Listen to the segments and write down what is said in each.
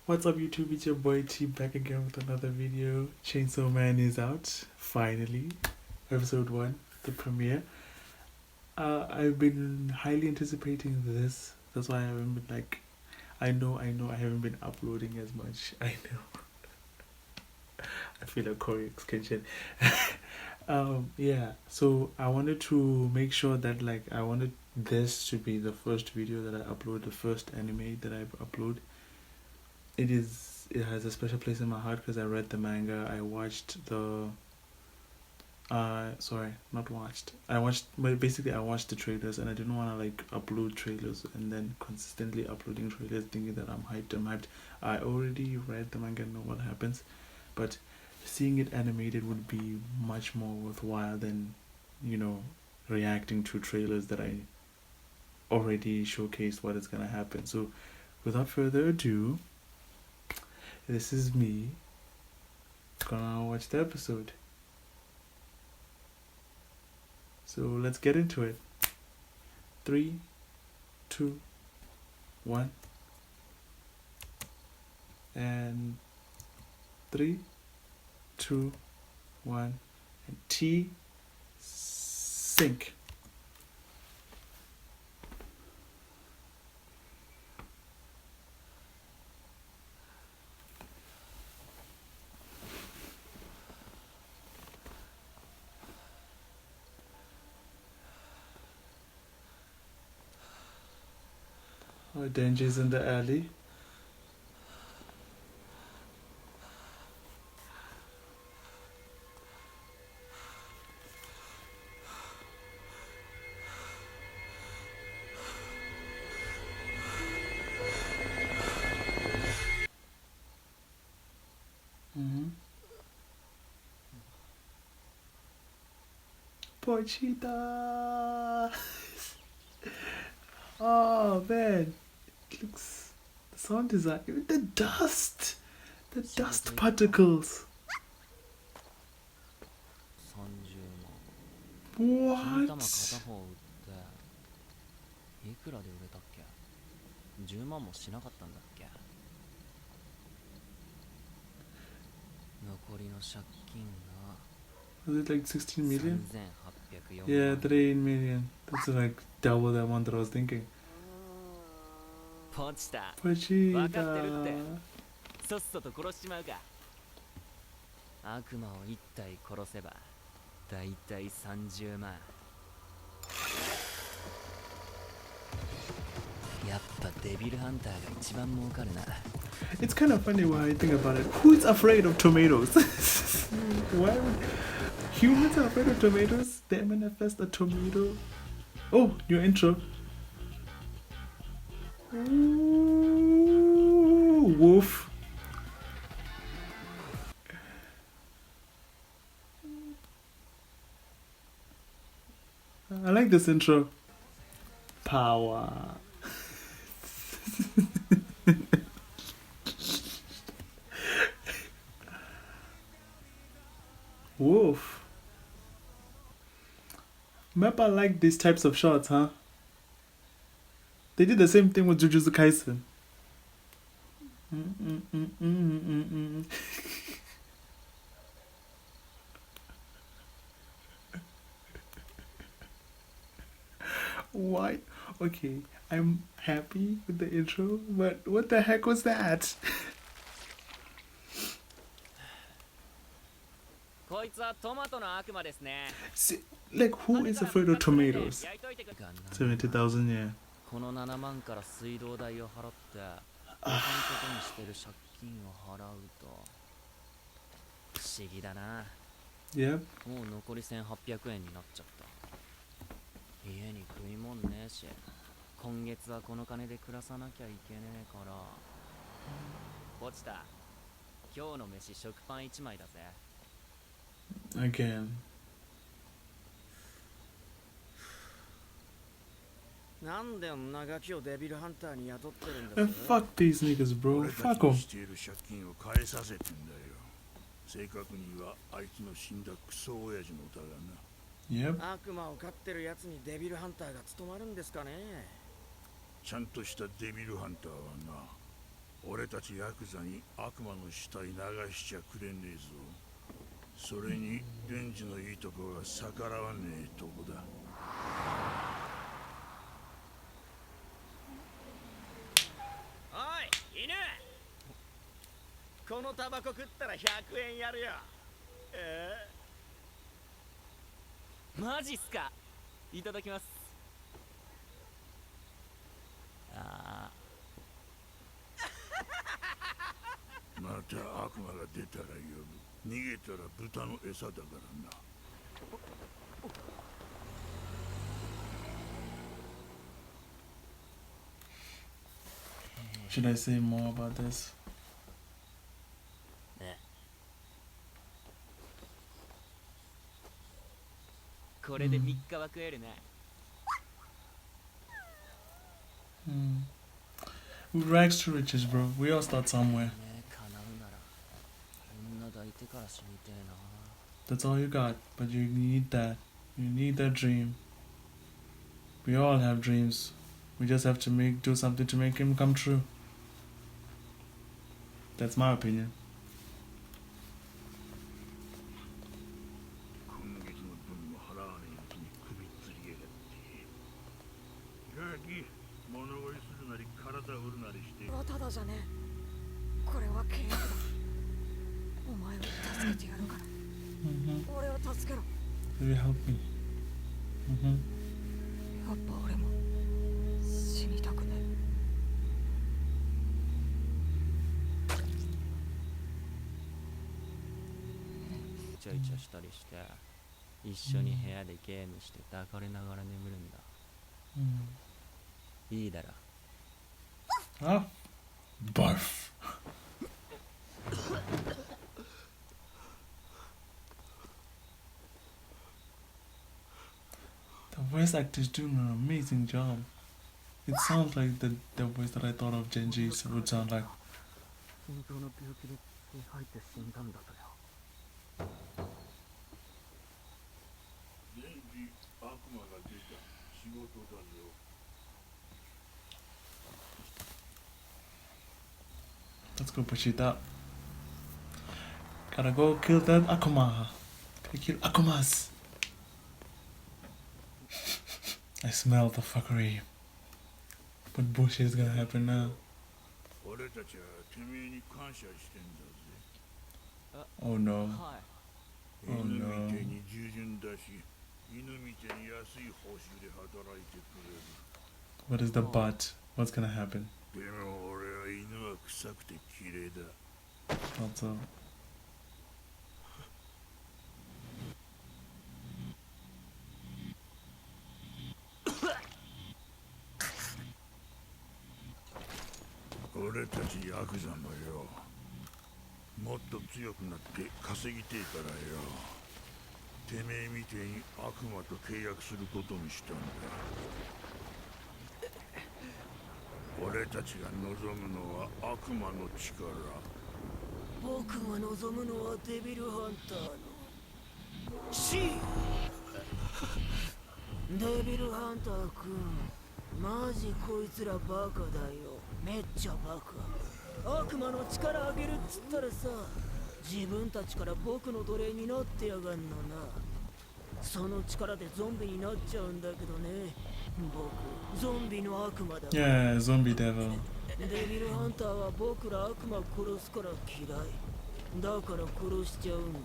What's up YouTube, it's your boy T back again with another video. Chainsaw Man is out, finally. Episode 1, the premiere. I've been highly anticipating this. That's why I haven't been I know I haven't been uploading as much. I know. I feel like Corey extension. Yeah, so I wanted to make sure that I wanted this to be the first video that I upload, the first anime that I upload. It has a special place in my heart because I read the manga. I watched the basically I watched the trailers, and I didn't want to upload trailers and then consistently uploading trailers thinking that I'm hyped. I already read the manga and know what happens, but seeing it animated would be much more worthwhile than, reacting to trailers that I already showcased what is gonna happen. So without further ado, this is me gonna watch the episode. So let's get into it. 3, 2, 1, and 3, 2, 1, and T sync. Oh, Denji's in the alley. Pochita! Oh man, it looks, the sound design, even the dust particles. What? いくらで売れたっけ？10万もしなかったんだっけ？残りの借金が Was it like 16 million? Yeah, 3 million. That's double the amount that I was thinking. ポチタ。 Pochita. 分かってるって。さっさと殺しちまうか。悪魔を1体殺せばだいたい30万。やっぱデビルハンターが一番儲かるな。 It's kind of funny when I think about it. Who's afraid of tomatoes? Why would humans are afraid of tomatoes? They manifest a tomato. Oh, your intro. Ooh, woof. I like this intro. Power. Woof. Mappa like these types of shots, huh? They did the same thing with Jujutsu Kaisen. Why? Okay, I'm happy with the intro, but what the heck was that? こいつはトマトの悪魔ですね。 See, who is afraid of tomatoes? 70,000, yeah. この7万から水道代を払って他のことにしてる借金を払うと不思議だな。 Yep. もう残り1800円になっちゃった。家に食いもんねえし、今月はこの金で暮らさなきゃいけねえから。落ちた。今日の飯食パン1枚だぜ。 Again. なんで女ガキをデビルハンターに雇ってるんだ And fuck these niggas, bro. Fuck them. している借金を返させてんだよ。正確にはあいつの死んだクソ親父の歌がな。Yep. 悪魔を飼ってるやつにデビルハンターが務まるんですかね。ちゃんとしたデビルハンターはな、俺たちヤクザに悪魔の死体流しちゃくれねえぞ。それにデンジのいいとこが逆らわねえとこだ。おい犬、このタバコ食ったら100円やるよ。マジっすか。いただきます。あまた悪魔が出たら呼ぶ。逃げたら豚の餌だからな。Should I say more about this? ね。これで3日は食えるね。With rags to riches, bro. We all start somewhere. ね、叶うなら女抱いてから死にてえな。 That's all you got, but you need that. You need that dream. We all have dreams. We just have to do something to make him come true. That's my opinion. 今月の分も払わねえうちに首つりやがって。ガキ、物乞いするなり体売るなりして。ただじゃねえ。これは契約だ。お前を助けてやるから。俺を助けろ。Will you help me? やっぱ俺も死にたくねイチャイチャしたりして一緒に部屋でゲームして抱かれながら眠るんだ。いいだろ。 Ah? Barf. The voice actors doing an amazing job. It sounds like the voice that I thought of Denji would sound like. 心臓の病気で血入って死んだんだとよ。デンジ、悪魔が出た。仕事だぞ。Let's go push it up. Gotta go kill that Akuma. Gotta kill Akumas. I smell the fuckery. What bullshit is gonna happen now? 俺たちはてめえに感謝してんだぜ。 Oh no. はい。 Oh 犬 no. みてえに従順だし、犬みてえに安い報酬で働いてくれる。 What is the but? What's gonna happen? でも俺は犬は臭くて綺麗だ。 Also. 俺たちヤクザもよ、もっと強くなって稼ぎてえからよ、てめえみてえに悪魔と契約することにしたんだ。俺たちが望むのは悪魔の力。僕が望むのはデビルハンターの死。デビルハンター君、マジこいつらバカだよ。めっちゃバカ。悪魔の力あげるっつったらさ、自分たちから僕の奴隷になってやがんのな。その力でゾンビになっちゃうんだけどね。僕、ゾンビの悪魔だ。Yeah, zombie devil. デビルハンターは僕ら悪魔殺すから嫌い。だから殺しちゃうんだ。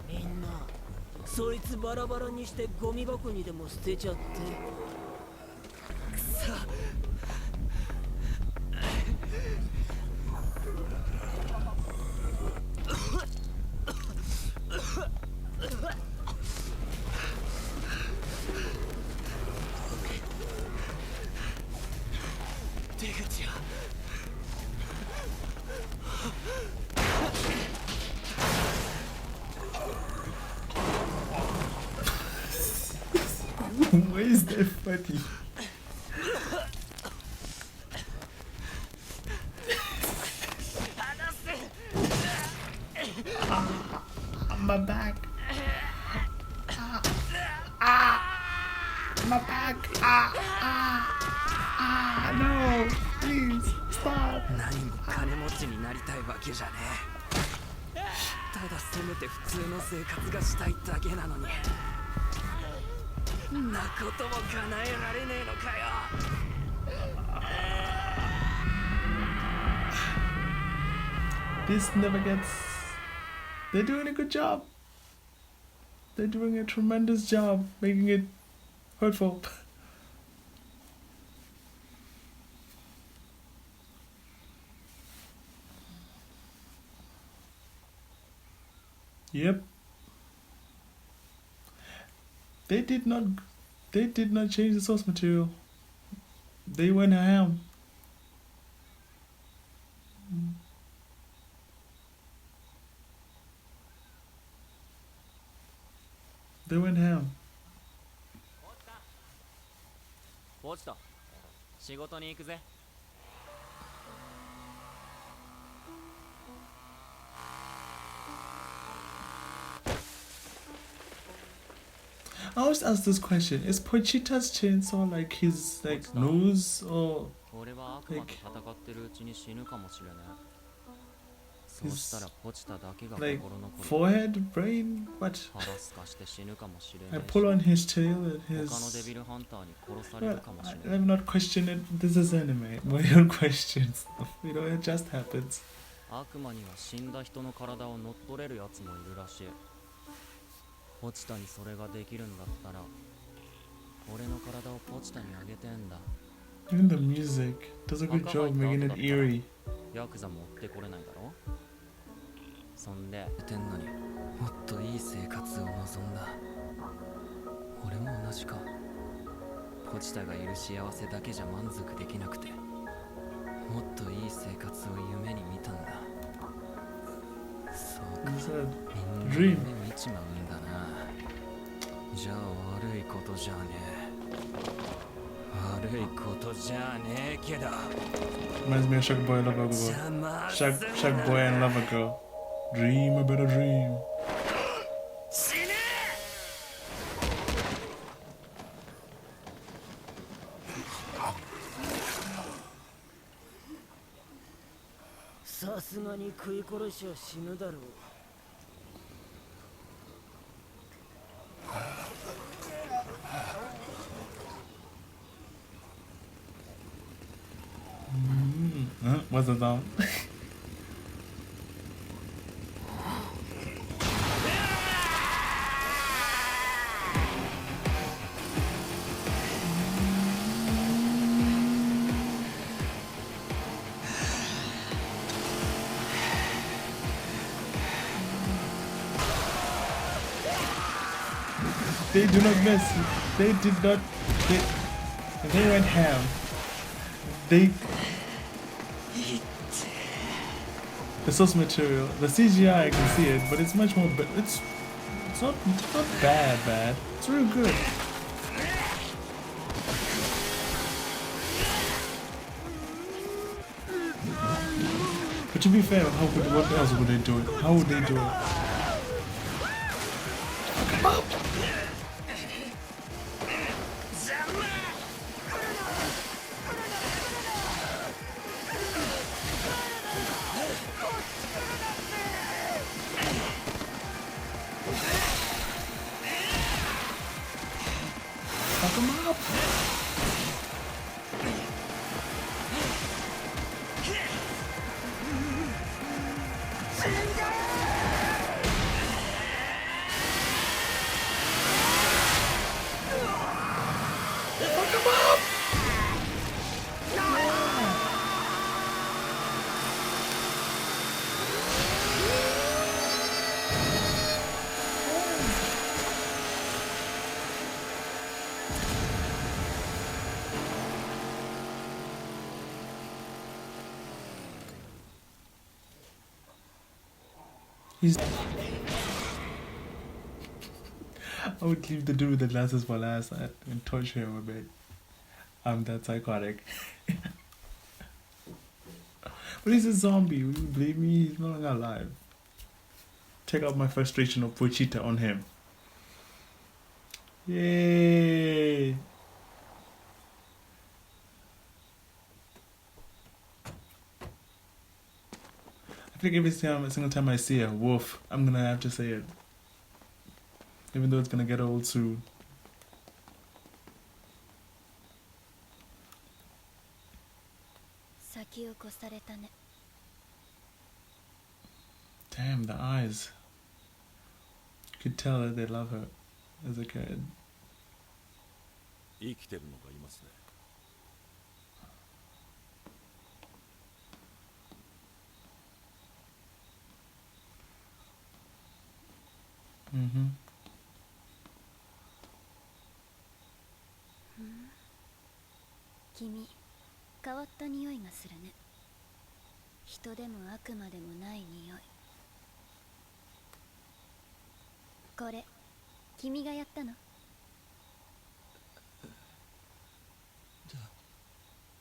みんな、そいつバラバラにしてゴミ箱にでも捨てちゃって。くそ。出口はWhy is that funny? My back. My back. No. Please stop. 何も金持ちになりたいわけじゃねえ。ただせめて普通の生活がしたいだけなのに、んなことも叶えられねえのかよ。This never gets. They're doing a good job. They're doing a tremendous job making it hurtful. Yep. They did not change the source material. They went ham. They went ham. ポチタ、仕事に行くぜ。I always ask this question: is Pochita's chainsaw like his nose, or 俺は悪魔と戦ってるうちに死ぬかもしれねえ。そうしたらポチタだけが like 心残り。 forehead, brain? What? 腹すかして死ぬかもしれ I ねえし。 pull on his tail and 他のデ his. ビルハンターに殺される Well, かもしれ I'm ね not questioning it. This is anime. We don't question stuff. You know, it just happens. え。悪魔には死んだ人の体を乗っ取れるやつもいるらしい。ポチタにそれができるんだったら、俺の体をポチタにあげてんだ。 Even the music does a good job making it eerie. ヤクザも追ってこれないだろ。そんでてんのにもっといい生活を望んだ。俺も同じか。ポチタがいる幸せだけじゃ満足できなくて、もっといい生活を夢に見たんだ。そうか、 It's a みんな dream. 夢見ちまうんだな。じゃあ悪いことじゃねえ。悪いことじゃねえけど。 Reminds me of Shark Boy and Lover Girl. 邪魔す Shark Boy and Lover Girl. Dream a better dream. 死ねさすがに食い殺しは死ぬだろう。What's the sound? They do not miss. They did not. They went ham. They. The source material, the CGI, I can see it, but it's much more. It's not bad. It's real good. But to be fair, what else would they do it? How would they do it? Fuck 'em up. He's. I would leave the dude with the glasses for last and torture him a bit. I'm that psychotic. But he's a zombie. Will you believe me? He's no longer alive. Take out my frustration of Pochita on him. Yay! think every single time I see a wolf, I'm gonna have to say it. Even though it's gonna get old soon. Damn, the eyes. You could tell that they love her as a kid. 生きてるのがいますね。Mm-hmm. 君、変わった匂いがするね。人でも悪魔でもない匂い。これ、君がやったの？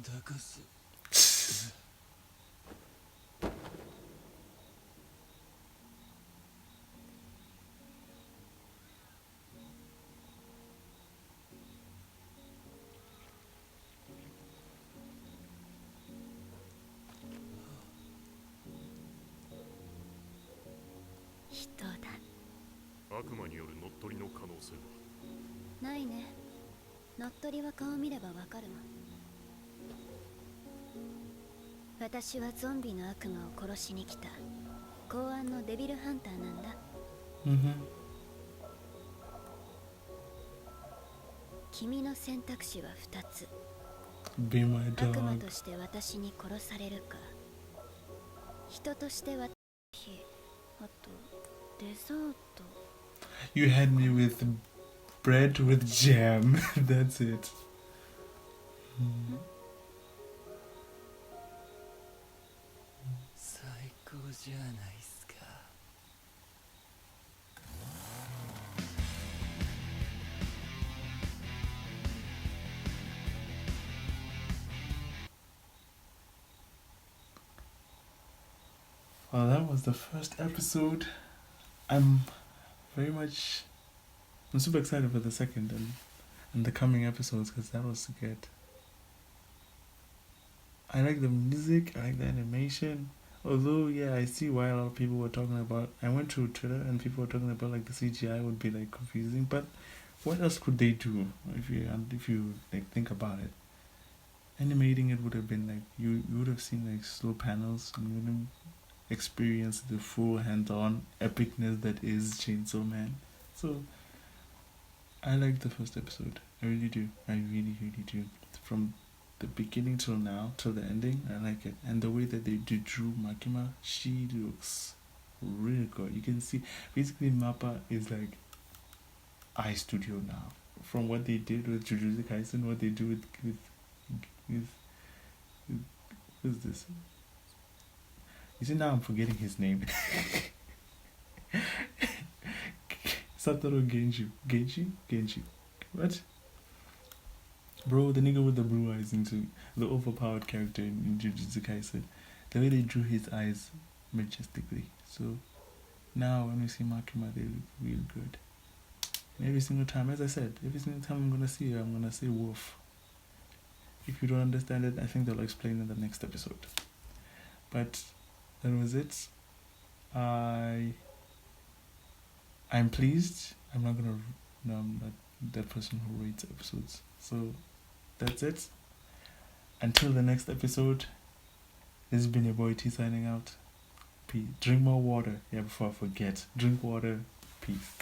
だかす。人だ。悪魔による乗っ取りの可能性はないね。乗っ取りは顔見ればわかるわ。私はゾンビの悪魔を殺しに来た公安のデビルハンターなんだ。Mm-hmm. 君の選択肢は2つ。 Be my 悪魔 dog. として私に殺されるか、人として私、あとデザート。 You had me with bread with jam. That's it. Mm. 最高じゃないっすか。Well, that was the first episode. I'm super excited for the second and the coming episodes because that was good. I like the music, I like the animation. Although, yeah, I see why a lot of people were talking about. I went to Twitter and people were talking about like the CGI would be like confusing, but what else could they do if you like think about it? Animating it would have been like you would have seen like slow panels and you wouldn't experience the full hands-on epicness that is Chainsaw Man. So I like the first episode. I really do. I really, really do. From the beginning till now, till the ending, I like it. And the way that they drew Makima, she looks really good. You can see, basically Mappa is like iStudio now. From what they did with Jujutsu Kaisen, what they do with who's this? You see, now I'm forgetting his name. Satoru Genji. What? Bro, the nigga with the blue eyes into the overpowered character in Jujutsu Kaisen. The way they drew his eyes majestically. So now when we see Makima, they look real good. And every single time, as I said, every single time I'm gonna see her, I'm gonna say wolf. If you don't understand it, I think they'll explain in the next episode. But that was it. I'm pleased. I'm not that person who rates episodes. So that's it. Until the next episode, this has been your boy T signing out. Peace. Drink more water. Yeah, before I forget. Drink water. Peace.